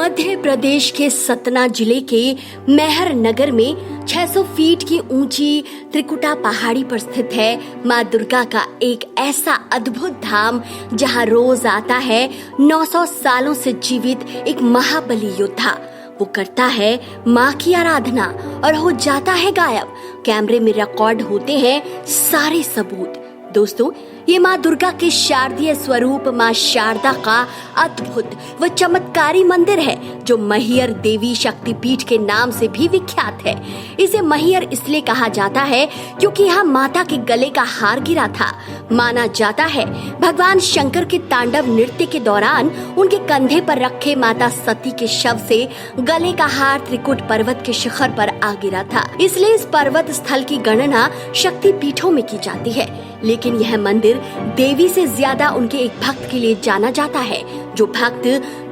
मध्य प्रदेश के सतना जिले के मेहर नगर में 600 फीट की ऊंची त्रिकुटा पहाड़ी पर स्थित है माँ दुर्गा का एक ऐसा अद्भुत धाम जहां रोज आता है 900 सालों से जीवित एक महाबली योद्धा। वो करता है माँ की आराधना और हो जाता है गायब। कैमरे में रिकॉर्ड होते हैं सारे सबूत। दोस्तों, ये माँ दुर्गा के शारदीय स्वरूप माँ शारदा का अद्भुत व चमत्कारी मंदिर है जो मैहर देवी शक्तिपीठ के नाम से भी विख्यात है। इसे मैहर इसलिए कहा जाता है क्योंकि यहाँ माता के गले का हार गिरा था। माना जाता है भगवान शंकर के तांडव नृत्य के दौरान उनके कंधे पर रखे माता सती के शव से गले का हार त्रिकुट पर्वत के शिखर पर आ गिरा था। इसलिए इस पर्वत स्थल की गणना शक्तिपीठों में की जाती है। लेकिन यह मंदिर देवी से ज्यादा उनके एक भक्त के लिए जाना जाता है जो भक्त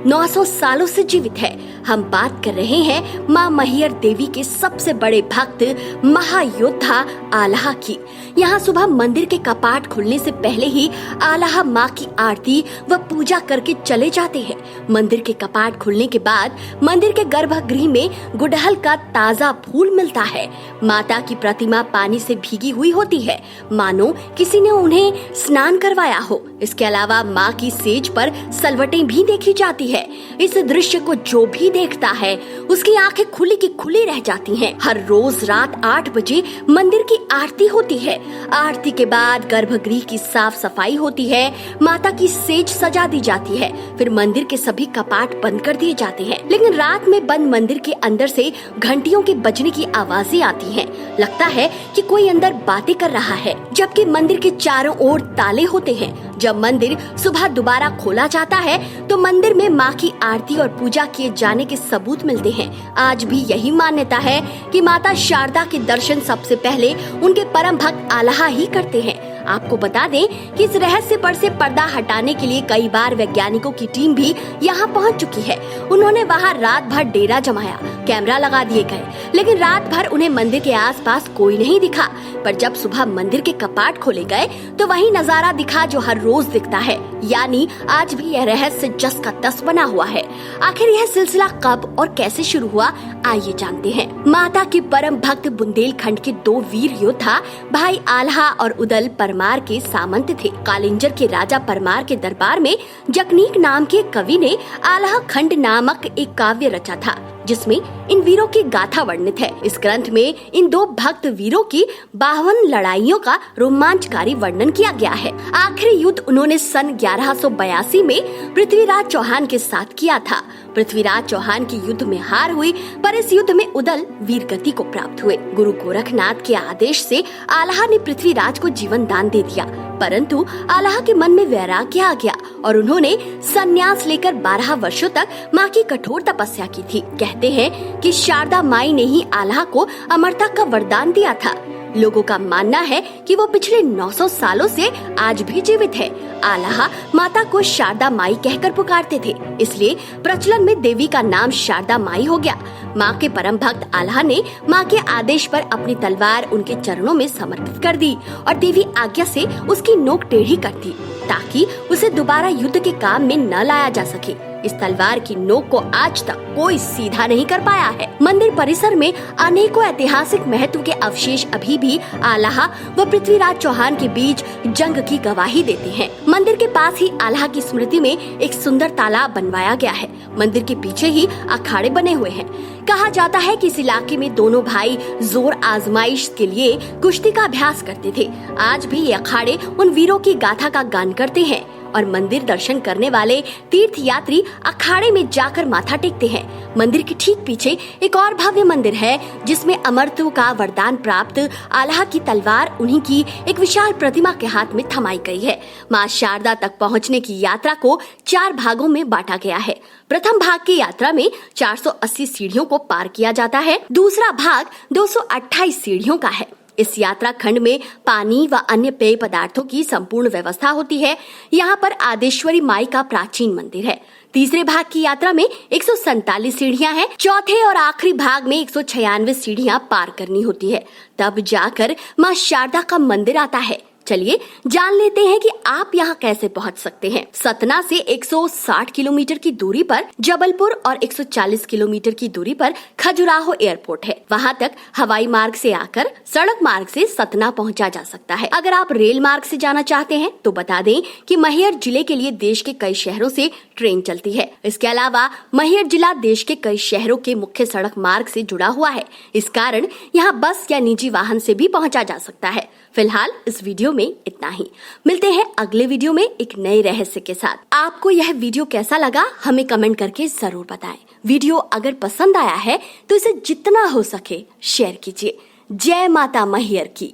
900 सालों से जीवित है। हम बात कर रहे हैं माँ मैहर देवी के सबसे बड़े भक्त महायोद्धा आल्हा की। यहाँ सुबह मंदिर के कपाट खुलने से पहले ही आल्हा माँ की आरती व पूजा करके चले जाते हैं। मंदिर के कपाट खुलने के बाद मंदिर के गर्भगृह में गुड़हल का ताजा फूल मिलता है। माता की प्रतिमा पानी से भीगी हुई होती है, मानो किसी ने उन्हें स्नान करवाया हो। इसके अलावा माँ की सेज पर सलवटें भी देखी जाती है। इस दृश्य को जो भी देखता है उसकी आंखें खुली की खुली रह जाती हैं। हर रोज रात 8 बजे मंदिर की आरती होती है। आरती के बाद गर्भगृह की साफ सफाई होती है, माता की सेज सजा दी जाती है, फिर मंदिर के सभी कपाट बंद कर दिए जाते हैं। लेकिन रात में बंद मंदिर के अंदर से घंटियों के बजने की आवाजें आती हैं। लगता है कि कोई अंदर बातें कर रहा है, जबकि मंदिर के चारों ओर ताले होते हैं। जब मंदिर सुबह दोबारा खोला जाता है तो मंदिर में माँ की आरती और पूजा किए जाने के सबूत मिलते हैं। आज भी यही मान्यता है कि माता शारदा के दर्शन सबसे पहले उनके परम भक्त आल्हा ही करते हैं। आपको बता दें कि इस रहस्य पर से पर्दा हटाने के लिए कई बार वैज्ञानिकों की टीम भी यहाँ पहुँच चुकी है। उन्होंने वहाँ रात भर डेरा जमाया, कैमरा लगा दिए गए, लेकिन रात भर उन्हें मंदिर के आसपास कोई नहीं दिखा। पर जब सुबह मंदिर के कपाट खोले गए तो वही नजारा दिखा जो हर रोज दिखता है। यानी आज भी यह रहस्य जस का तस बना हुआ है। आखिर यह सिलसिला कब और कैसे शुरू हुआ, आइए जानते हैं। माता के परम भक्त बुंदेलखंड के 2 वीर योद्धा भाई आल्हा और उदल परमार के सामंत थे। कालिंजर के राजा परमार के दरबार में जकनीक नाम के कवि ने आल्हा खंड नामक एक काव्य रचा था जिसमें इन वीरों की गाथा वर्णित है। इस ग्रंथ में इन 2 भक्त वीरों की 52 लड़ाइयों का रोमांचकारी वर्णन किया गया है। आखिरी युद्ध उन्होंने सन 1182 में पृथ्वीराज चौहान के साथ किया था। पृथ्वीराज चौहान की युद्ध में हार हुई, पर इस युद्ध में उदल वीर गति को प्राप्त हुए। गुरु गोरखनाथ के आदेश से आल्हा ने पृथ्वीराज को जीवन दान दे दिया, परंतु आल्हा के मन में वैराग्य आ गया और उन्होंने संन्यास लेकर 12 वर्षों तक माँ की कठोर तपस्या की थी। कहते हैं कि शारदा माई ने ही आल्हा को अमरता का वरदान दिया था। लोगों का मानना है कि वो पिछले 900 सालों से आज भी जीवित है। आल्हा माता को शारदा माई कहकर पुकारते थे, इसलिए प्रचलन में देवी का नाम शारदा माई हो गया। माँ के परम भक्त आल्हा ने माँ के आदेश पर अपनी तलवार उनके चरणों में समर्पित कर दी और देवी आज्ञा से उसकी नोक टेढ़ी कर दी ताकि उसे दोबारा युद्ध के काम में न लाया जा सके। इस तलवार की नोक को आज तक कोई सीधा नहीं कर पाया है। मंदिर परिसर में अनेकों ऐतिहासिक महत्व के अवशेष अभी भी आल्हा व पृथ्वीराज चौहान के बीच जंग की गवाही देते हैं। मंदिर के पास ही आल्हा की स्मृति में एक सुंदर तालाब बनवाया गया है। मंदिर के पीछे ही अखाड़े बने हुए हैं। कहा जाता है कि इस इलाके में दोनों भाई जोर आजमाइश के लिए कुश्ती का अभ्यास करते थे। आज भी ये अखाड़े उन वीरों की गाथा का गान करते हैं और मंदिर दर्शन करने वाले तीर्थ यात्री अखाड़े में जाकर माथा टेकते हैं। मंदिर के ठीक पीछे एक और भव्य मंदिर है जिसमें अमरत्व का वरदान प्राप्त आल्हा की तलवार उन्हीं की एक विशाल प्रतिमा के हाथ में थमाई गई है। माँ शारदा तक पहुँचने की यात्रा को 4 भागों में बांटा गया है। प्रथम भाग की यात्रा में 480 सीढ़ियों को पार किया जाता है। दूसरा भाग 228 सीढ़ियों का है। इस यात्रा खंड में पानी व अन्य पेय पदार्थों की संपूर्ण व्यवस्था होती है। यहाँ पर आदेश्वरी माई का प्राचीन मंदिर है। तीसरे भाग की यात्रा में 147 सीढ़ियां हैं। चौथे और आखिरी भाग में 196 सीढ़ियां पार करनी होती है, तब जाकर माँ शारदा का मंदिर आता है। चलिए जान लेते हैं कि आप यहाँ कैसे पहुँच सकते हैं। सतना से 160 किलोमीटर की दूरी पर जबलपुर और 140 किलोमीटर की दूरी पर खजुराहो एयरपोर्ट है। वहाँ तक हवाई मार्ग से आकर सड़क मार्ग से सतना पहुँचा जा सकता है। अगर आप रेल मार्ग से जाना चाहते हैं तो बता दें कि मैहर जिले के लिए देश के कई शहरों से ट्रेन चलती है। इसके अलावा मैहर जिला देश के कई शहरों के मुख्य सड़क मार्ग से जुड़ा हुआ है। इस कारण यहाँ बस या निजी वाहन से भी पहुँचा जा सकता है। फिलहाल इस वीडियो में इतना ही। मिलते हैं अगले वीडियो में एक नए रहस्य के साथ। आपको यह वीडियो कैसा लगा हमें कमेंट करके जरूर बताएं। वीडियो अगर पसंद आया है तो इसे जितना हो सके शेयर कीजिए। जय माता मैहर की।